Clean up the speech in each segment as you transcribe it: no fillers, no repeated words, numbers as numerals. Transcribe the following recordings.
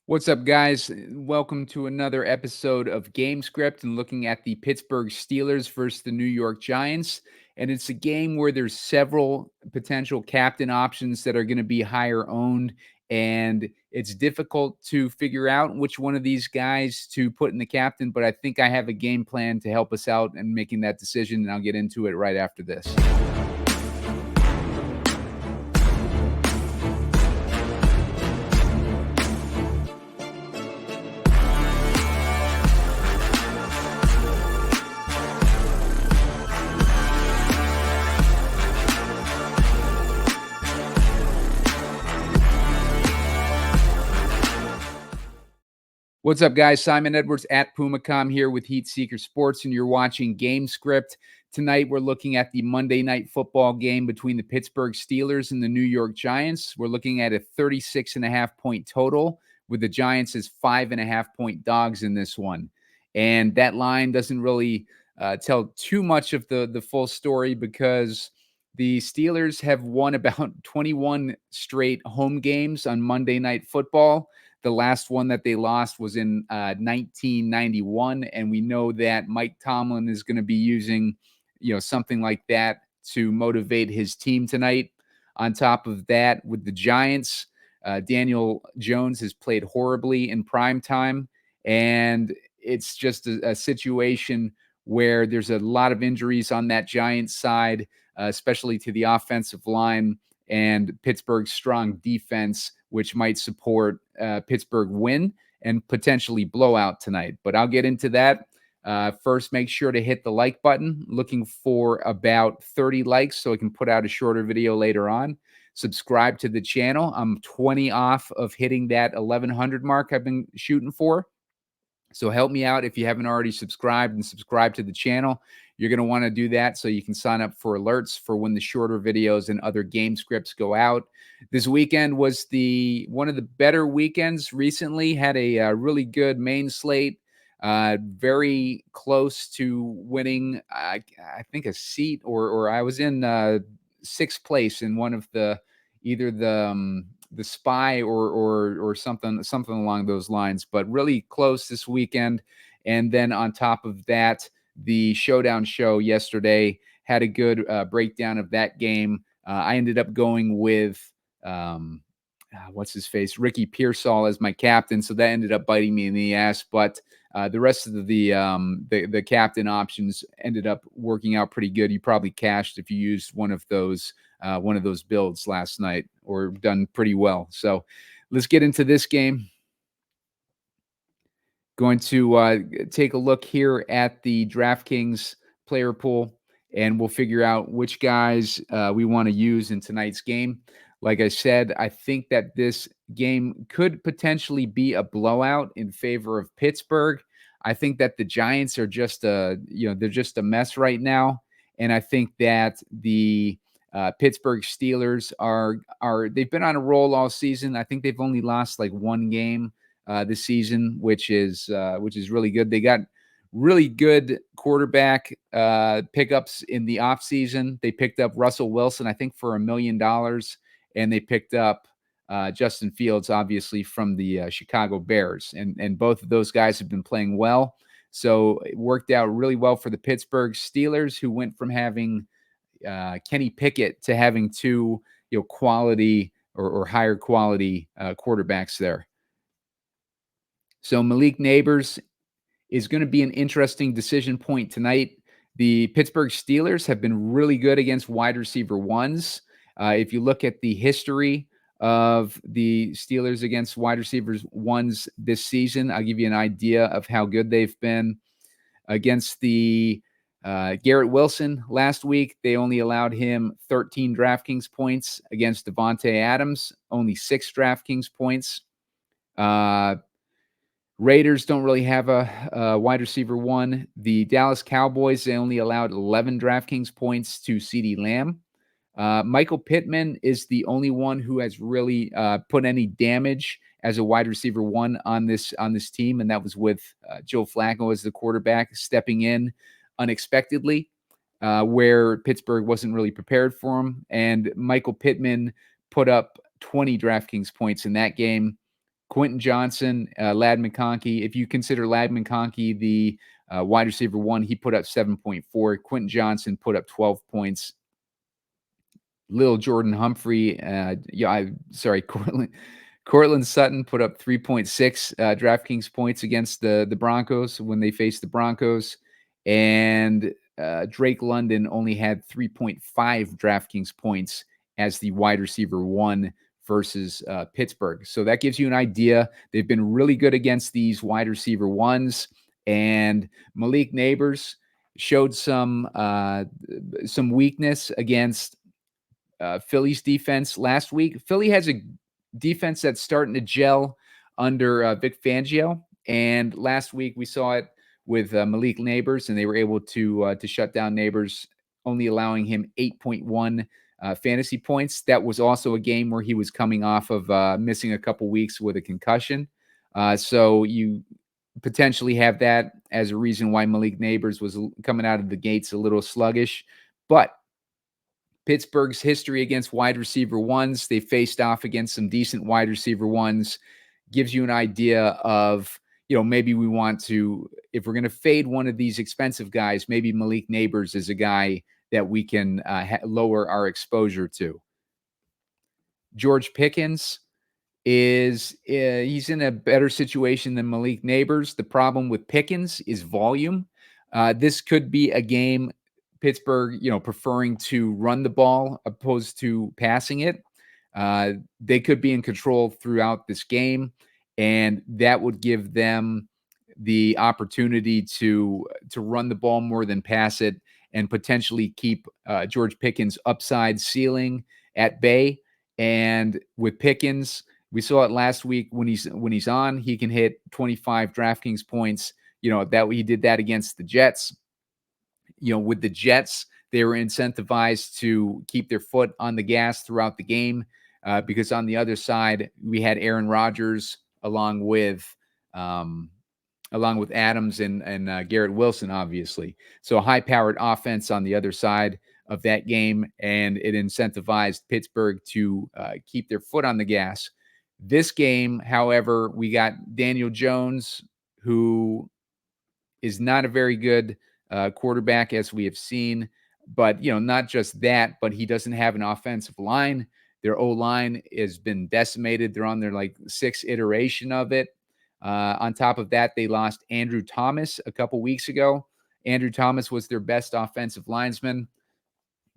What's up, guys? Welcome to another episode of Gamescript and looking at the Pittsburgh Steelers versus the New York Giants. And it's a game where there's several potential captain options that are going to be higher owned. And it's difficult to figure out which one of these guys to put in the captain. But I think I have a game plan to help us out in making that decision. And I'll get into it right after this. What's up, guys? Simon Edwards at Pumacom here with Heat Seeker Sports, and you're watching Gamescript. Tonight, we're looking at the Monday Night Football game between the Pittsburgh Steelers and the New York Giants. We're looking at a 36.5-point total with the Giants as 5.5-point dogs in this one. And that line doesn't really tell too much of the full story because the Steelers have won about 21 straight home games on Monday Night Football. The last one that they lost was in 1991, and we know that Mike Tomlin is going to be using, something like that to motivate his team tonight. On top of that, with the Giants, Daniel Jones has played horribly in prime time, and it's just a situation where there's a lot of injuries on that Giants side, especially to the offensive line and Pittsburgh's strong defense, which might support Pittsburgh win and potentially blowout tonight. But I'll get into that. First, make sure to hit the like button. Looking for about 30 likes so I can put out a shorter video later on. Subscribe to the channel. I'm 20 off of hitting that 1100 mark I've been shooting for. So help me out if you haven't already subscribed and subscribe to the channel. You're going to want to do that so you can sign up for alerts for when the shorter videos and other game scripts go out. This weekend was one of the better weekends recently. Had a really good main slate. Very close to winning, I think, a seat, or I was in sixth place in one of either the spy or something along those lines, but really close this weekend. And then on top of that, the Showdown show yesterday had a good breakdown of that game. I ended up going with what's his face, Ricky Pearsall, as my captain, so that ended up biting me in the ass. But the rest of the captain options ended up working out pretty good. You probably cashed if you used one of those builds last night, or done pretty well. So let's get into this game. Going to take a look here at the DraftKings player pool, and we'll figure out which guys we want to use in tonight's game. Like I said, I think that this game could potentially be a blowout in favor of Pittsburgh. I think that the Giants are they're just a mess right now, and I think that the Pittsburgh Steelers they've been on a roll all season. I think they've only lost like one game this season, which is really good. They got really good quarterback pickups in the offseason. They picked up Russell Wilson, I think, for $1 million, and they picked up Justin Fields, obviously, from the Chicago Bears. And both of those guys have been playing well. So it worked out really well for the Pittsburgh Steelers, who went from having Kenny Pickett to having two quality or higher quality quarterbacks there. So Malik Nabers is going to be an interesting decision point tonight. The Pittsburgh Steelers have been really good against wide receiver ones. If you look at the history of the Steelers against wide receivers ones this season, I'll give you an idea of how good they've been. Against the Garrett Wilson last week, they only allowed him 13 DraftKings points. Against Devontae Adams, only 6 DraftKings points. Raiders don't really have a wide receiver one. The Dallas Cowboys, they only allowed 11 DraftKings points to CeeDee Lamb. Michael Pittman is the only one who has really put any damage as a wide receiver one on this team, and that was with Joe Flacco as the quarterback, stepping in unexpectedly where Pittsburgh wasn't really prepared for him. And Michael Pittman put up 20 DraftKings points in that game. Quentin Johnson, Ladd McConkey. If you consider Ladd McConkey the wide receiver 1, he put up 7.4. Quentin Johnson put up 12 points. Lil Jordan Humphrey, Cortland Sutton put up 3.6 DraftKings points against the Broncos when they faced the Broncos. And Drake London only had 3.5 DraftKings points as the wide receiver 1 versus Pittsburgh. So that gives you an idea. They've been really good against these wide receiver 1s. And Malik Nabers showed some weakness against Philly's defense last week. Philly has a defense that's starting to gel under Vic Fangio, and last week we saw it with Malik Nabers, and they were able to shut down Nabers, only allowing him 8.1 fantasy points. That was also a game where he was coming off of missing a couple weeks with a concussion. So you potentially have that as a reason why Malik Nabers was coming out of the gates a little sluggish. But Pittsburgh's history against wide receiver 1s, they faced off against some decent wide receiver 1s, gives you an idea of, maybe we want to, if we're going to fade one of these expensive guys, maybe Malik Nabers is a guy that we can lower our exposure to. George Pickens he's in a better situation than Malik Nabers. The problem with Pickens is volume. This could be a game Pittsburgh, preferring to run the ball opposed to passing it. They could be in control throughout this game, and that would give them the opportunity to run the ball more than pass it, and potentially keep George Pickens' upside ceiling at bay. And with Pickens, we saw it last week when he's on, he can hit 25 DraftKings points. That he did that against the Jets. With the Jets, they were incentivized to keep their foot on the gas throughout the game because on the other side, we had Aaron Rodgers along with Adams and Garrett Wilson, obviously. So a high-powered offense on the other side of that game, and it incentivized Pittsburgh to keep their foot on the gas. This game, however, we got Daniel Jones, who is not a very good quarterback, as we have seen. But, not just that, but he doesn't have an offensive line. Their O-line has been decimated. They're on their, 6th iteration of it. On top of that, they lost Andrew Thomas a couple weeks ago. Andrew Thomas was their best offensive lineman.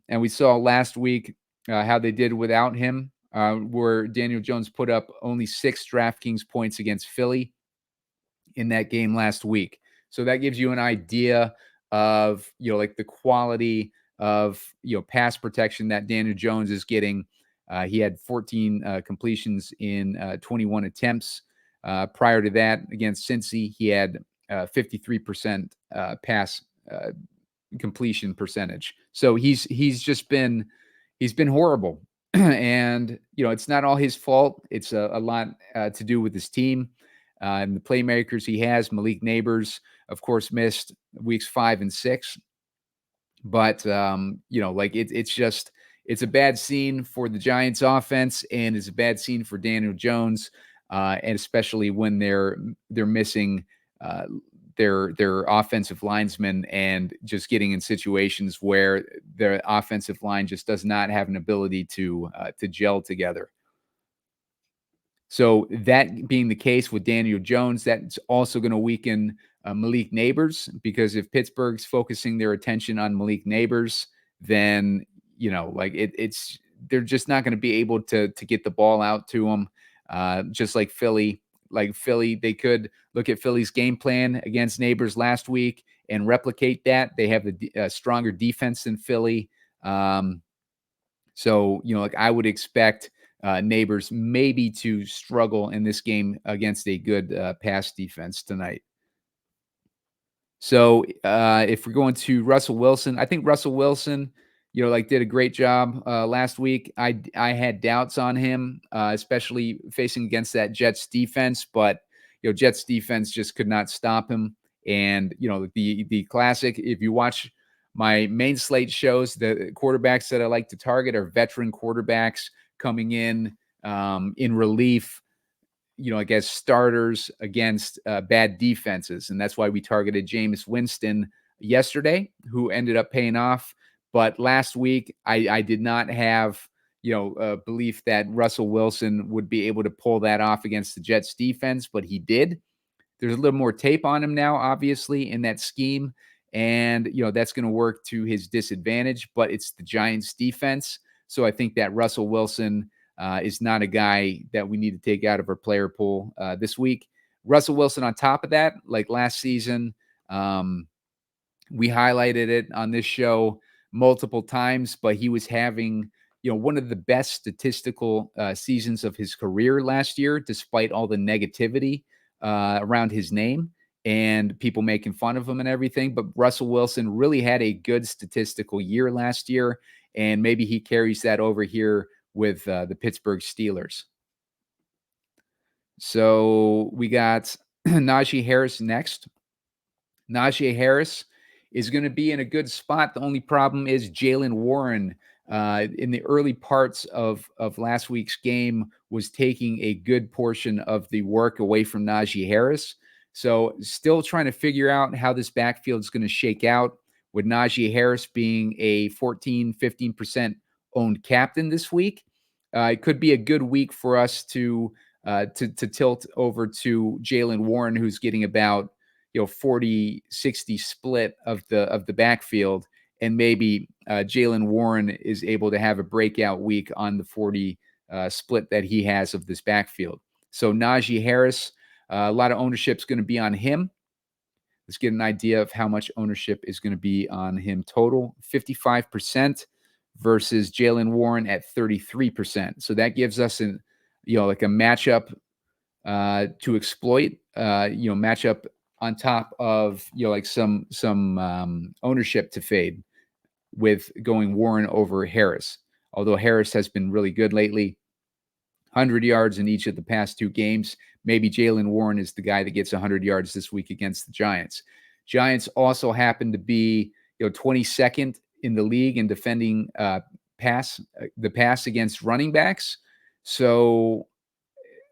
And we saw last week how they did without him, where Daniel Jones put up only 6 DraftKings points against Philly in that game last week. So that gives you an idea of, the quality of, pass protection that Daniel Jones is getting. He had 14 completions in 21 attempts. Prior to that, against Cincy, he had 53% pass completion percentage. So he's been horrible. And, it's not all his fault. It's a lot to do with his team. And the playmakers he has. Malik Nabers, of course, missed weeks 5 and 6. But, it's a bad scene for the Giants offense, and it's a bad scene for Daniel Jones, and especially when they're missing their offensive linesmen and just getting in situations where their offensive line just does not have an ability to gel together. So that being the case with Daniel Jones, that's also going to weaken Malik Nabers, because if Pittsburgh's focusing their attention on Malik Nabers, then, they're just not going to be able to get the ball out to him. Just like Philly. They could look at Philly's game plan against Nabers last week and replicate that. They have the stronger defense than Philly. So, I would expect Nabers maybe to struggle in this game against a good pass defense tonight. So if we're going to Russell Wilson, I think Russell Wilson, did a great job last week. I had doubts on him, especially facing against that Jets defense, but Jets defense just could not stop him. And the classic, if you watch my main slate shows, the quarterbacks that I like to target are veteran quarterbacks coming in relief. I guess starters against bad defenses. And that's why we targeted Jameis Winston yesterday, who ended up paying off. But last week, I did not have, belief that Russell Wilson would be able to pull that off against the Jets defense, but he did. There's a little more tape on him now, obviously, in that scheme. And, that's going to work to his disadvantage, but it's the Giants defense. So I think that Russell Wilson is not a guy that we need to take out of our player pool this week. Russell Wilson, on top of that, like last season, we highlighted it on this show multiple times, but he was having, one of the best statistical seasons of his career last year, despite all the negativity around his name and people making fun of him and everything. But Russell Wilson really had a good statistical year last year, and maybe he carries that over here with the Pittsburgh Steelers. So we got Najee Harris next. Najee Harris is going to be in a good spot. The only problem is Jaylen Warren in the early parts of last week's game was taking a good portion of the work away from Najee Harris. So still trying to figure out how this backfield is going to shake out, with Najee Harris being a 15% owned captain this week. It could be a good week for us to tilt over to Jaylen Warren, who's getting about 40-60 split of the backfield, and maybe Jaylen Warren is able to have a breakout week on the 40 split that he has of this backfield. So Najee Harris, a lot of ownership is going to be on him. Let's get an idea of how much ownership is going to be on him total. 55% versus Jaylen Warren at 33%. So that gives us like a matchup to exploit, matchup on top of, like some ownership to fade with going Warren over Harris. Although Harris has been really good lately, 100 yards in each of the past 2 games. Maybe Jaylen Warren is the guy that gets 100 yards this week against the Giants. Giants also happen to be, 22nd in the league in defending the pass against running backs. So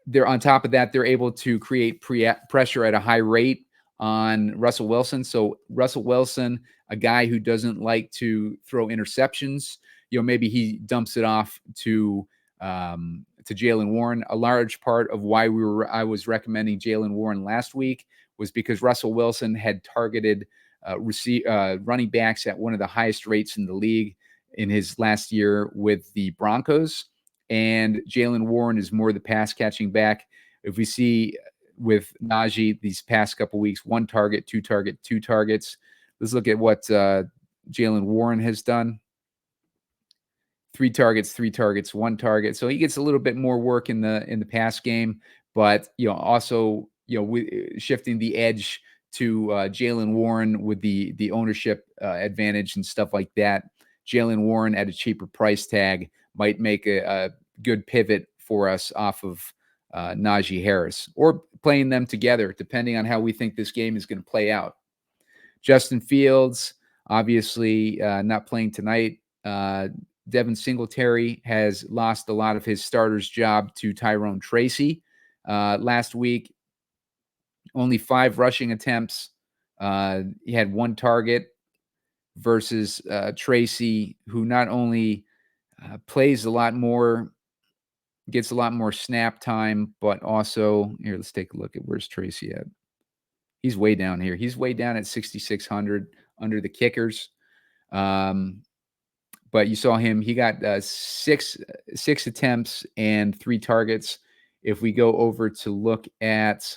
they're on top of that, they're able to create pressure at a high rate on Russell Wilson. So Russell Wilson, a guy who doesn't like to throw interceptions, maybe he dumps it off to Jaylen Warren. A large part of why I was recommending Jaylen Warren last week was because Russell Wilson had targeted running backs at one of the highest rates in the league in his last year with the Broncos. And Jaylen Warren is more the pass catching back. If we see with Najee these past couple weeks, 1 target, 2 targets. Let's look at what Jaylen Warren has done. 3 targets, 1 target. So he gets a little bit more work in the pass game, but also shifting the edge to Jaylen Warren with the ownership advantage and stuff like that. Jaylen Warren at a cheaper price tag might make a good pivot for us off of Najee Harris, or playing them together, depending on how we think this game is going to play out. Justin Fields, obviously not playing tonight. Devin Singletary has lost a lot of his starter's job to Tyrone Tracy. Last week, only 5 rushing attempts. He had 1 target versus Tracy, who not only plays a lot more, gets a lot more snap time, but also, here, let's take a look at where's Tracy at. He's way down here. He's way down at 6,600 under the kickers. But you saw him, he got 6 attempts and 3 targets. If we go over to look at,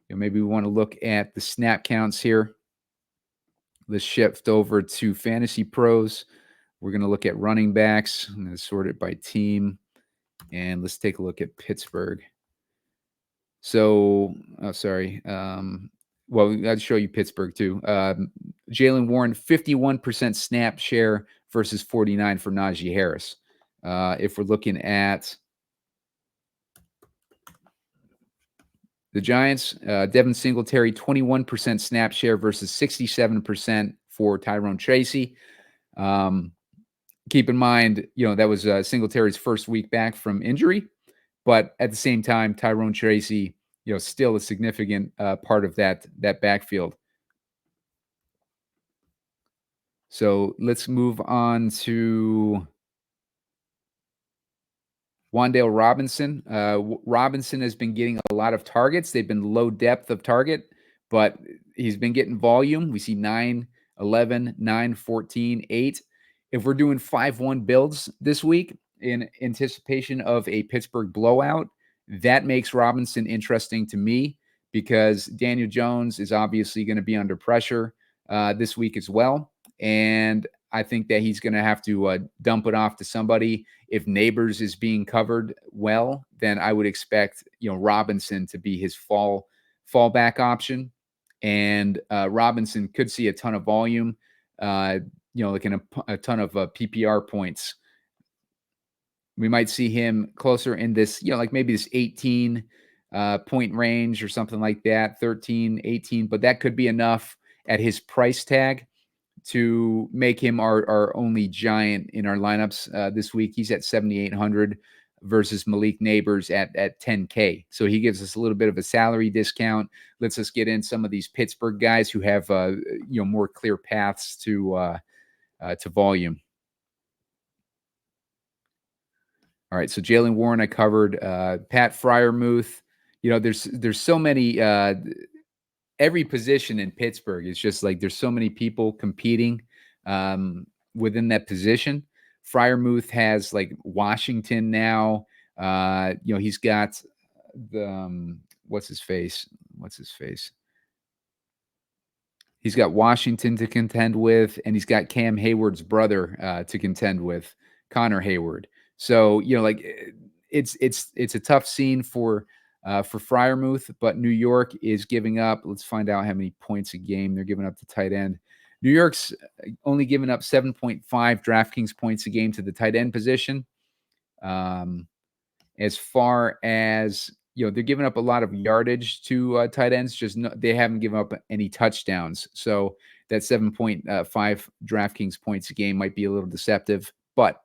maybe we want to look at the snap counts here. Let's shift over to Fantasy Pros. We're going to look at running backs. I'm going to sort it by team. And let's take a look at Pittsburgh. So, well, I'd show you Pittsburgh too. Jaylen Warren, 51% snap share versus 49 for Najee Harris. If we're looking at the Giants, Devin Singletary, 21% snap share versus 67% for Tyrone Tracy. Keep in mind, that was Singletary's first week back from injury, But at the same time, Tyrone Tracy, still a significant part of that backfield. So let's move on to Wandale Robinson. Robinson has been getting a lot of targets. They've been low depth of target, but he's been getting volume. We see 9, 11, 9, 14, 8. If we're doing 5-1 builds this week in anticipation of a Pittsburgh blowout, that makes Robinson interesting to me because Daniel Jones is obviously going to be under pressure this week as well. And I think that he's going to have to dump it off to somebody. If Nabers is being covered well, then I would expect Robinson to be his fallback option, and Robinson could see a ton of volume, like in a ton of PPR points. We might see him closer in this, like maybe this 18 point range or something like that, 13, 18, but that could be enough at his price tag to make him our only giant in our lineups this week. He's at 7,800 versus Malik Nabers at 10K. So he gives us a little bit of a salary discount, lets us get in some of these Pittsburgh guys who have more clear paths to volume. All right, so Jaylen Warren I covered. Pat Freiermuth. There's so many. Every position in Pittsburgh is just like there's so many people competing within that position. Freiermuth has like Washington now. He's got the what's his face? He's got Washington to contend with, and he's got Cam Hayward's brother to contend with, Connor Hayward. So it's a tough scene for Freiermuth, but New York is giving up. Let's find out how many points a game they're giving up to tight end. New York's only giving up 7.5 DraftKings points a game to the tight end position. As far as they're giving up a lot of yardage to tight ends. They haven't given up any touchdowns. So that 7.5 DraftKings points a game might be a little deceptive, but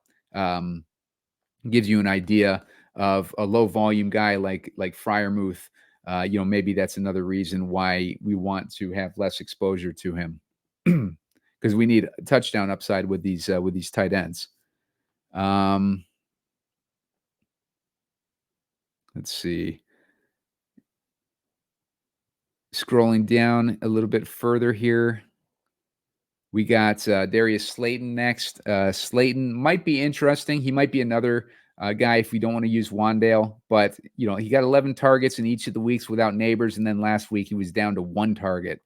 gives you an idea of a low volume guy like Freiermuth. Maybe that's another reason why we want to have less exposure to him because we need a touchdown upside with these tight ends. Let's see. Scrolling down a little bit further here, we got Darius Slayton next. Slayton might be interesting. He might be another guy if we don't want to use Wandale, but he got 11 targets in each of the weeks without Nabers, and then last week he was down to 1 target.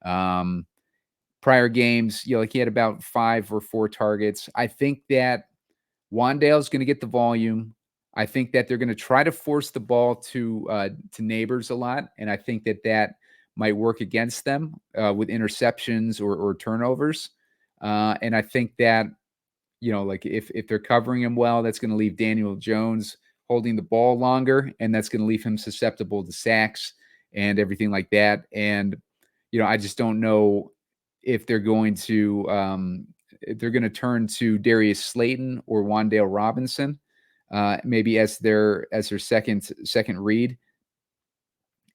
Prior games, he had about 5 or 4 targets. I think that Wandale is going to get the volume. I think that they're going to try to force the ball to Nabers a lot, and I think that might work against them with interceptions or turnovers. And I think that if they're covering him well, that's going to leave Daniel Jones holding the ball longer, and that's going to leave him susceptible to sacks and everything like that. And I just don't know if they're going to turn to Darius Slayton or Wandale Robinson. Maybe as their second read.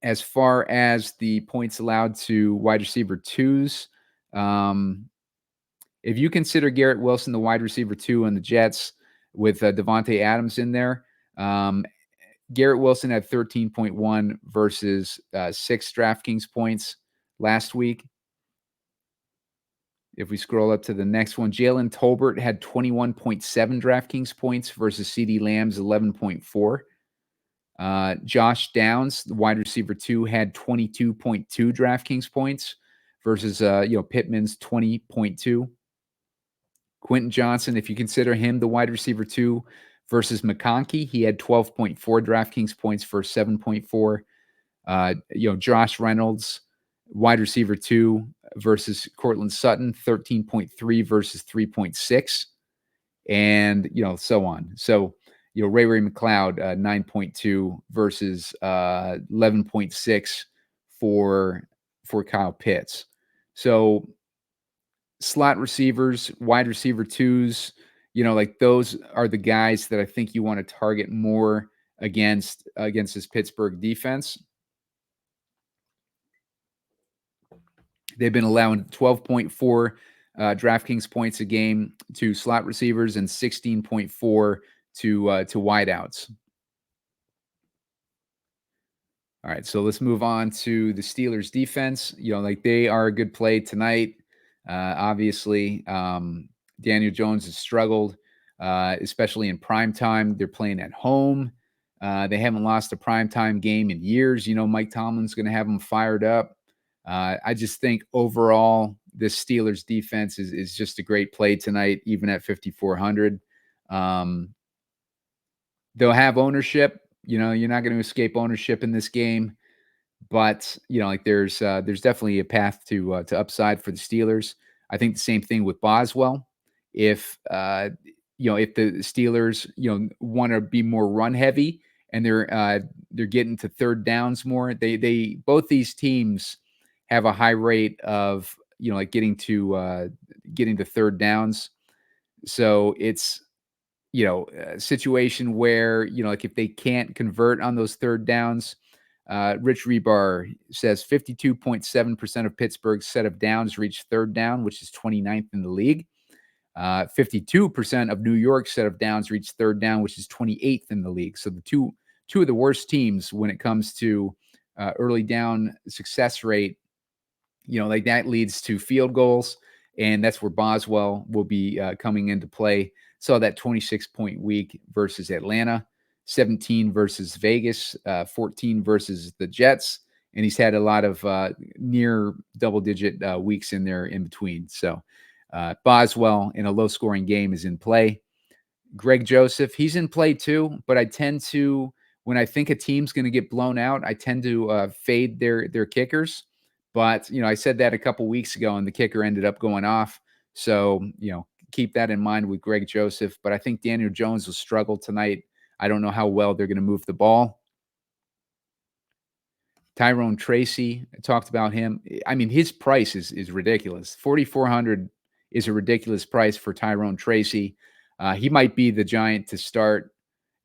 As far as the points allowed to wide receiver 2s, if you consider Garrett Wilson the wide receiver 2 on the Jets with Devontae Adams in there, Garrett Wilson had 13.1 versus 6 DraftKings points last week. If we scroll up to the next one, Jalen Tolbert had 21.7 DraftKings points versus CeeDee Lamb's 11.4. Josh Downs, the wide receiver 2, had 22.2 DraftKings points versus Pittman's 20.2. Quentin Johnson, if you consider him the wide receiver 2 versus McConkey, he had 12.4 DraftKings points for 7.4. Josh Reynolds, wide receiver 2 versus Cortland Sutton, 13.3 versus 3.6, and so on. So Ray McLeod, 9.2 versus 11.6 for Kyle Pitts. So slot receivers, wide receiver 2s, those are the guys that I think you want to target more against this Pittsburgh defense. They've been allowing 12.4 DraftKings points a game to slot receivers and 16.4 to wideouts. All right, so let's move on to the Steelers defense. Like they are a good play tonight. Obviously, Daniel Jones has struggled, especially in prime time. They're playing at home. They haven't lost a primetime game in years. Mike Tomlin's going to have them fired up. I just think overall, this Steelers defense is just a great play tonight, even at 5,400. They'll have ownership. You're not going to escape ownership in this game, but like there's definitely a path to upside for the Steelers. I think the same thing with Boswell. If the Steelers want to be more run heavy and they're getting to third downs more, they both these teams have a high rate of like getting to third downs. So it's a situation where like if they can't convert on those third downs. Rich Rebar says 52.7% of Pittsburgh's set of downs reach third down, which is 29th in the league. 52% of New York's set of downs reach third down, which is 28th in the league. So the two of the worst teams when it comes to early down success rate, like that leads to field goals, and that's where Boswell will be coming into play. Saw that 26-point week versus Atlanta. 17 versus Vegas, 14 versus the Jets, and he's had a lot of near double-digit weeks in there in between. So Boswell in a low-scoring game is in play. Greg Joseph, he's in play too, but I tend to, when I think a team's going to get blown out, I tend to fade their kickers. But, I said that a couple weeks ago, and the kicker ended up going off. So, keep that in mind with Greg Joseph. But I think Daniel Jones will struggle tonight. I don't know how well they're going to move the ball. Tyrone Tracy, I talked about him. I mean, his price is ridiculous. 4,400 is a ridiculous price for Tyrone Tracy. He might be the giant to start,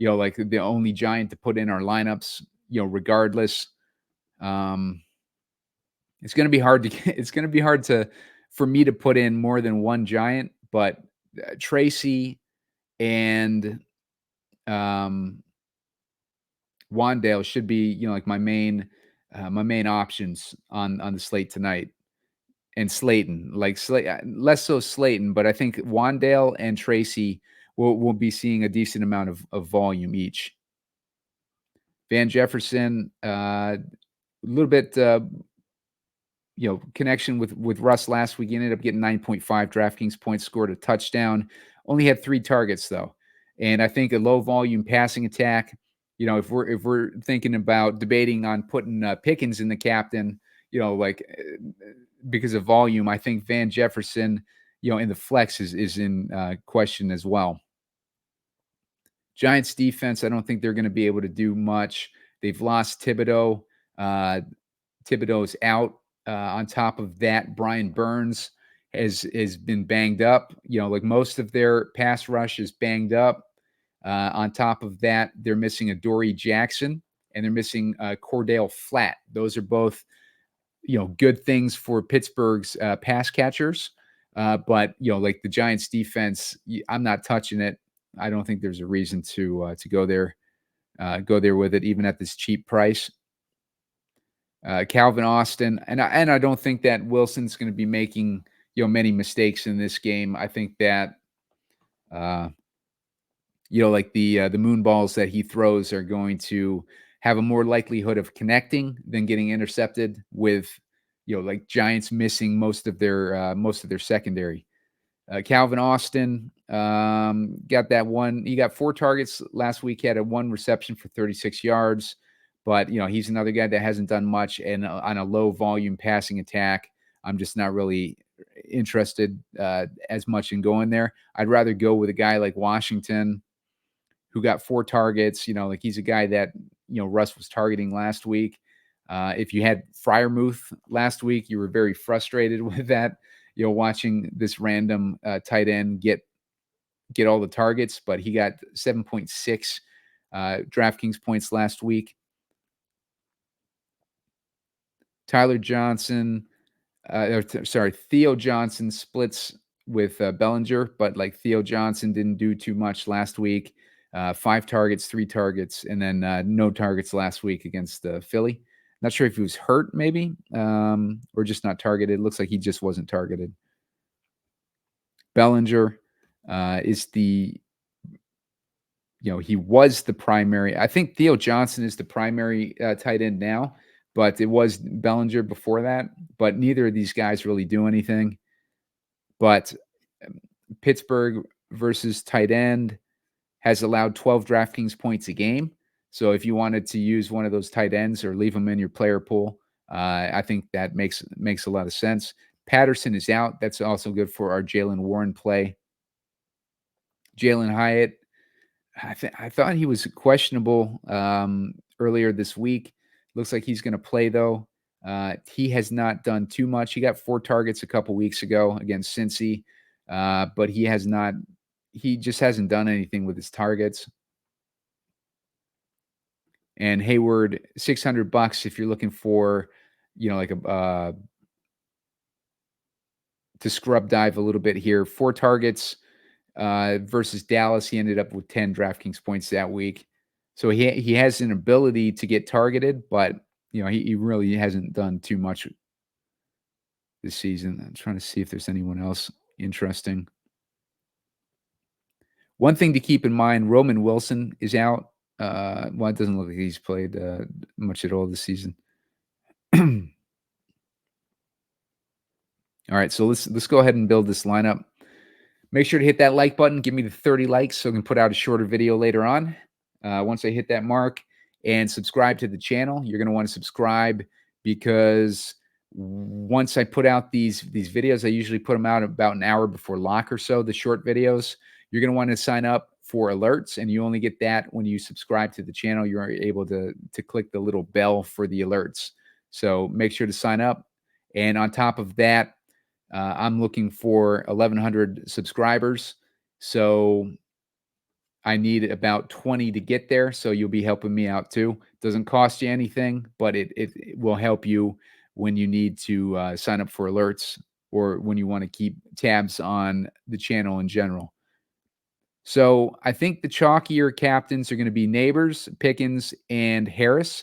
like the only giant to put in our lineups, regardless. It's going to be hard for me to put in more than one giant, but Tracy and Wandale should be, like my main options on the slate tonight. And Slayton, less so Slayton, but I think Wandale and Tracy will be seeing a decent amount of volume each. Van Jefferson, a little bit, connection with Russ last week. He ended up getting 9.5 DraftKings points, scored a touchdown. Only had 3 targets though. And I think a low volume passing attack, if we're thinking about debating on putting Pickens in the captain, because of volume, I think Van Jefferson, in the flex is in question as well. Giants defense, I don't think they're going to be able to do much. They've lost Thibodeau. Thibodeau's out. On top of that, Brian Burns has been banged up. Like most of their pass rush is banged up. On top of that, they're missing Adoree Jackson and they're missing Cordale Flat. Those are both, good things for Pittsburgh's pass catchers. But like the Giants defense, I'm not touching it. I don't think there's a reason to go there with it, even at this cheap price. Calvin Austin, and I don't think that Wilson's going to be making many mistakes in this game. I think that like the moon balls that he throws are going to have a more likelihood of connecting than getting intercepted, with like Giants missing most of their secondary. Calvin Austin got that one. He got 4 targets last week. Had a 1 reception for 36 yards. But, he's another guy that hasn't done much, and on a low volume passing attack, I'm just not really interested as much in going there. I'd rather go with a guy like Washington, who got 4 targets. Like he's a guy that, Russ was targeting last week. If you had Freiermuth last week, you were very frustrated with that, watching this random tight end get all the targets, but he got 7.6 DraftKings points last week. Theo Johnson splits with Bellinger, but like Theo Johnson didn't do too much last week. 5 targets, 3 targets, and then no targets last week against Philly. Not sure if he was hurt, maybe, or just not targeted. Looks like he just wasn't targeted. Bellinger is he was the primary. I think Theo Johnson is the primary tight end now, but it was Bellinger before that. But neither of these guys really do anything. But Pittsburgh versus tight end has allowed 12 DraftKings points a game. So if you wanted to use one of those tight ends or leave them in your player pool, I think that makes a lot of sense. Patterson is out. That's also good for our Jalen Warren play. Jalen Hyatt, I thought he was questionable earlier this week. Looks like he's going to play, though. He has not done too much. He got 4 targets a couple weeks ago against Cincy, but he just hasn't done anything with his targets. And Hayward, $600 if you're looking for, like to scrub dive a little bit here. 4 targets versus Dallas. He ended up with 10 DraftKings points that week. So he has an ability to get targeted, but he really hasn't done too much this season. I'm trying to see if there's anyone else interesting. One thing to keep in mind, Roman Wilson is out. Well, it doesn't look like he's played much at all this season. All right, so let's go ahead and build this lineup. Make sure to hit that like button. Give me the 30 likes so I can put out a shorter video later on. Once I hit that mark, and subscribe to the channel. You're going to want to subscribe because once I put out these videos, I usually put them out about an hour before lock or so, the short videos. You're going to want to sign up for alerts, and you only get that when you subscribe to the channel. You're able to click the little bell for the alerts. So make sure to sign up. And on top of that, I'm looking for 1,100 subscribers. So I need about 20 to get there. So you'll be helping me out too. Doesn't cost you anything, but it will help you when you need to sign up for alerts or when you want to keep tabs on the channel in general. So I think the chalkier captains are going to be Nabers, Pickens, and Harris.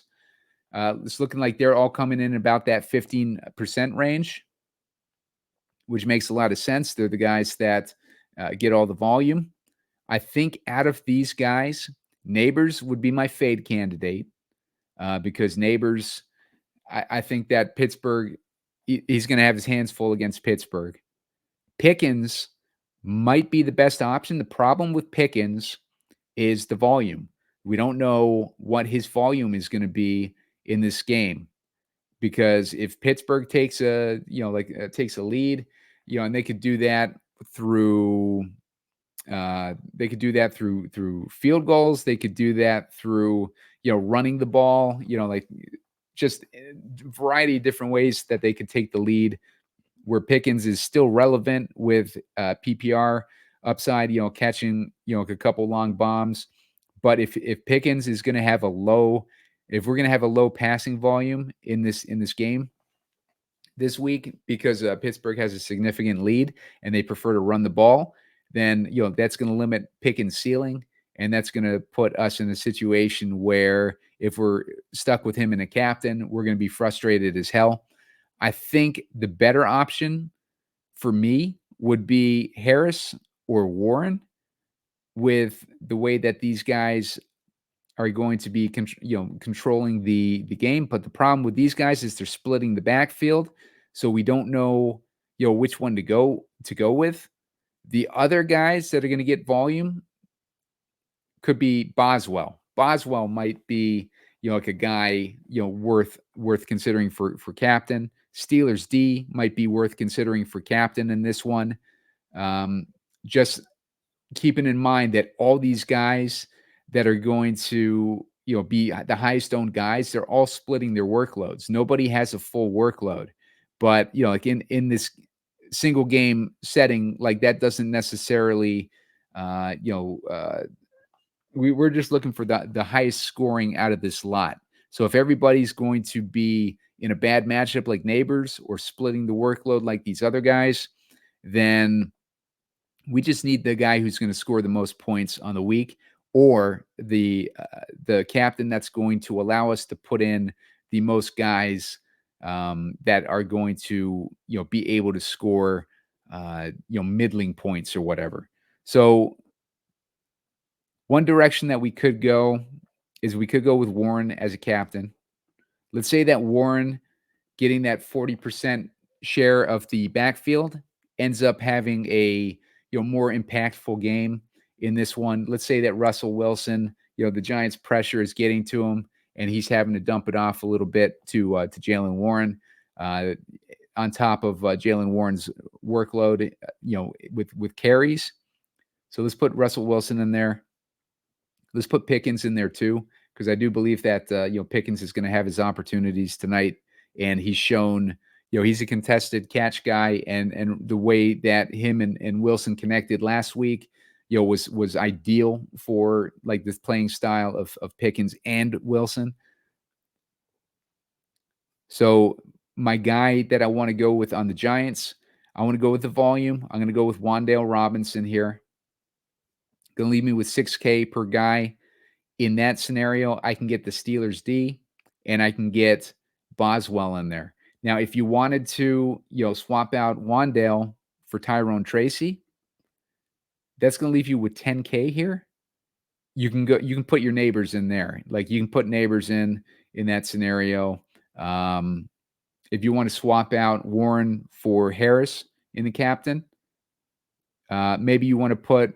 It's looking like they're all coming in about that 15% range, which makes a lot of sense. They're the guys that get all the volume. I think out of these guys, Nabers would be my fade candidate because Nabers, I think that Pittsburgh, he's going to have his hands full against Pittsburgh. Pickens might be the best option. The problem with Pickens is the volume. We don't know what his volume is going to be in this game because if Pittsburgh takes takes a lead, and they could do that through through field goals. They could do that through, running the ball, just a variety of different ways that they could take the lead where Pickens is still relevant with PPR upside, catching, a couple long bombs. But if Pickens is going to have if we're going to have a low passing volume in this game this week because Pittsburgh has a significant lead and they prefer to run the ball, then that's going to limit Pickens' ceiling, and that's going to put us in a situation where if we're stuck with him and a captain, we're going to be frustrated as hell. I think the better option for me would be Harris or Warren with the way that these guys are going to be controlling the game. But the problem with these guys is they're splitting the backfield, so we don't know which one to go with. The other guys that are going to get volume could be Boswell. Boswell might be, like a guy, worth considering for captain. Steelers D might be worth considering for captain in this one. Just keeping in mind that all these guys that are going to, be the highest owned guys, they're all splitting their workloads. Nobody has a full workload, but like in this single game setting, like that doesn't necessarily we're just looking for the highest scoring out of this lot. So if everybody's going to be in a bad matchup like Nabers or splitting the workload like these other guys, then we just need the guy who's going to score the most points on the week, or the captain that's going to allow us to put in the most guys that are going to be able to score middling points or whatever. So one direction that we could go is we could go with Warren as a captain. Let's say that Warren getting that 40% share of the backfield ends up having a more impactful game in this one. Let's say that Russell Wilson, the Giants' pressure is getting to him, and he's having to dump it off a little bit to Jaylen Warren, on top of Jaylen Warren's workload, with carries. So let's put Russell Wilson in there. Let's put Pickens in there too, because I do believe that Pickens is going to have his opportunities tonight, and he's shown he's a contested catch guy, and the way that him and Wilson connected last week was ideal for like this playing style of Pickens and Wilson. So my guy that I want to go with on the Giants, I want to go with the volume. I'm going to go with Wandale Robinson here. Going to leave me with 6K per guy. In that scenario, I can get the Steelers D, and I can get Boswell in there. Now, if you wanted to, swap out Wandale for Tyrone Tracy, that's going to leave you with 10K here. You can put your Nabers in there. Like you can put Nabers in that scenario. If you want to swap out Warren for Harris in the captain, maybe you want to put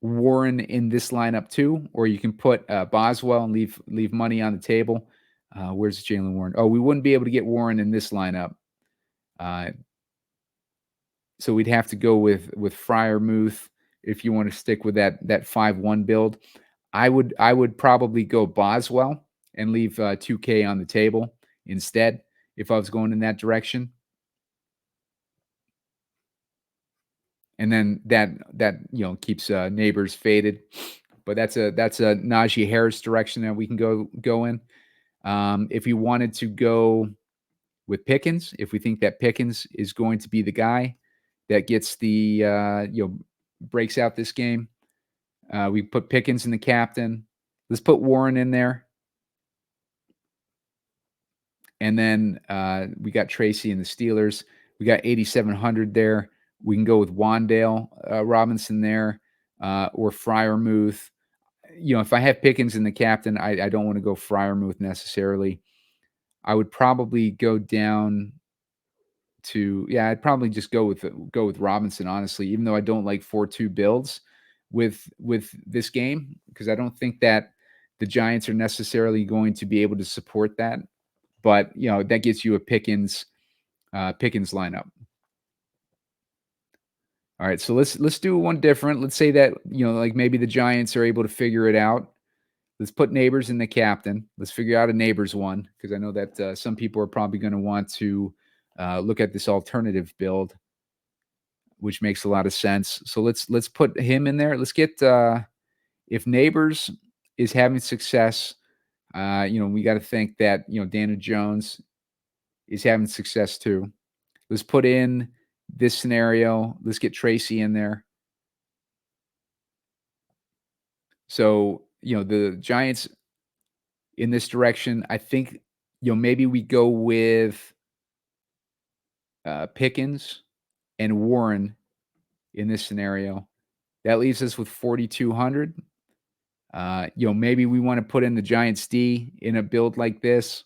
Warren in this lineup too, or you can put Boswell and leave money on the table. Where's Jaylen Warren? Oh, we wouldn't be able to get Warren in this lineup. So we'd have to go with Freiermuth if you want to stick with that 5-1 build. I would probably go Boswell and leave 2K on the table instead if I was going in that direction. And then that keeps Nabers faded, but that's a Najee Harris direction that we can go in. If you wanted to go with Pickens, if we think that Pickens is going to be the guy that gets the breaks out this game, we put Pickens in the captain. Let's put Warren in there, and then we got Tracy and the Steelers. We got 8,700 there. We can go with Wandale Robinson there, or Freiermuth. If I have Pickens in the captain, I don't want to go Freiermuth necessarily. I would probably go down to I'd probably just go with Robinson, honestly, even though I don't like 4-2 builds with this game, because I don't think that the Giants are necessarily going to be able to support that. But that gets you a Pickens lineup. All right, so let's do one different. Let's say that like maybe the Giants are able to figure it out. Let's put Nabers in the captain. Let's figure out a Nabers one, because I know that some people are probably going to want to look at this alternative build, which makes a lot of sense. So let's put him in there. Let's get if Nabers is having success, we got to think that Daniel Jones is having success too. Let's put in this scenario. Let's get Tracy in there. So, the Giants in this direction, I think, maybe we go with Pickens and Warren in this scenario. That leaves us with 4,200. Maybe we want to put in the Giants D in a build like this.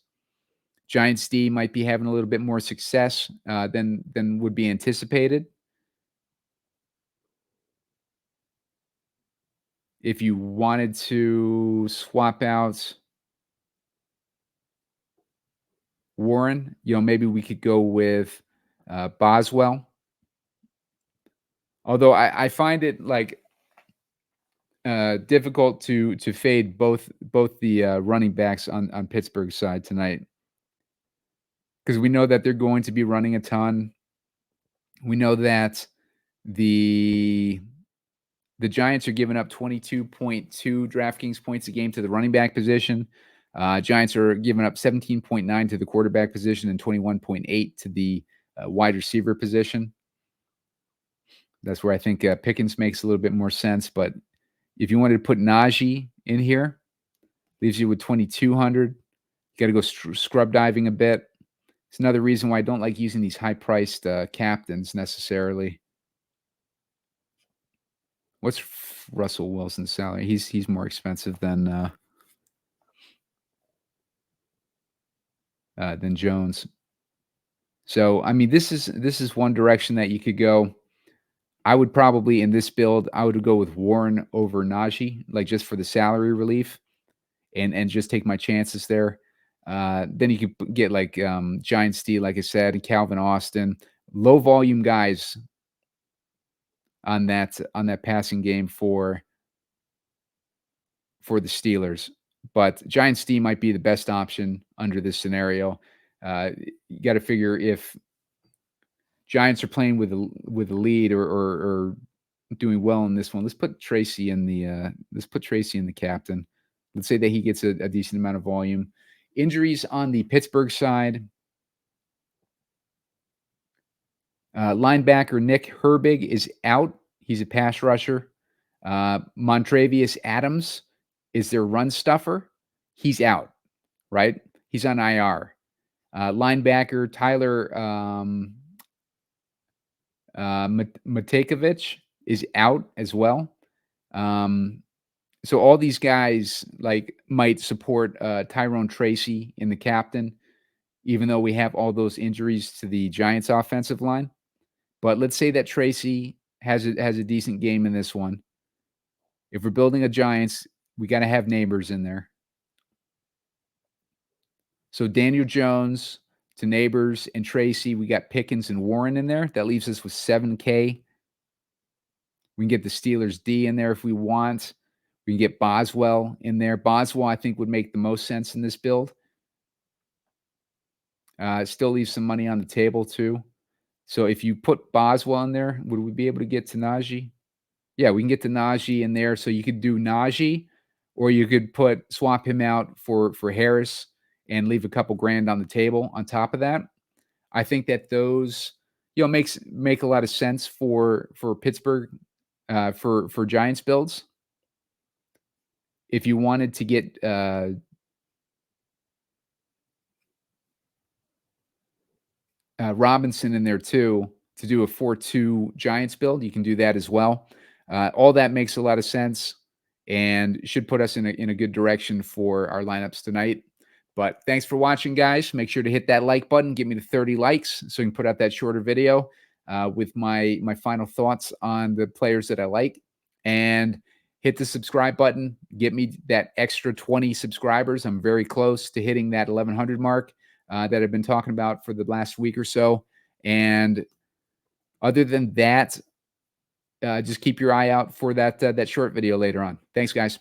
Giants D might be having a little bit more success than would be anticipated. If you wanted to swap out Warren, maybe we could go with Boswell. Although I find it like difficult to fade both the running backs on Pittsburgh's side tonight, because we know that they're going to be running a ton. We know that the The Giants are giving up 22.2 DraftKings points a game to the running back position. Giants are giving up 17.9 to the quarterback position and 21.8 to the wide receiver position. That's where I think Pickens makes a little bit more sense. But if you wanted to put Najee in here, leaves you with 2,200. You got to go scrub diving a bit. It's another reason why I don't like using these high-priced captains necessarily. What's Russell Wilson's salary? He's more expensive than Jones. So I mean, this is one direction that you could go. I would probably in this build, I would go with Warren over Najee, like just for the salary relief, and just take my chances there. Then you could get like Giant Steve, like I said, and Calvin Austin, low volume guys on that passing game for the Steelers. But Giant Steve might be the best option under this scenario. You got to figure if Giants are playing with a lead or doing well in this one. Let's put Tracy in the captain. Let's say that he gets a decent amount of volume. Injuries on the Pittsburgh side. Linebacker Nick Herbig is out. He's a pass rusher. Montravius Adams is their run stuffer. He's out, right? He's on IR. Linebacker Tyler Matekovich is out as well. So all these guys like might support Tyrone Tracy in the captain, even though we have all those injuries to the Giants offensive line. But let's say that Tracy has a decent game in this one. If we're building a Giants, we got to have Nabers in there. So Daniel Jones to Nabers and Tracy, we got Pickens and Warren in there. That leaves us with 7K. We can get the Steelers D in there if we want. We can get Boswell in there. Boswell, I think, would make the most sense in this build. Still leaves some money on the table, too. So if you put Boswell in there, would we be able to get to Najee? Yeah, we can get to Najee in there. So you could do Najee, or you could swap him out for Harris and leave a couple grand on the table on top of that. I think that those, make a lot of sense for Pittsburgh, for Giants builds. If you wanted to get Robinson in there too to do a 4-2 Giants build, you can do that as well. All that makes a lot of sense and should put us in a good direction for our lineups tonight. But thanks for watching, guys. Make sure to hit that like button. Get me to 30 likes so we can put out that shorter video with my final thoughts on the players that I like. And hit the subscribe button. Get me that extra 20 subscribers. I'm very close to hitting that 1,100 mark that I've been talking about for the last week or so. And other than that, just keep your eye out for that short video later on. Thanks, guys.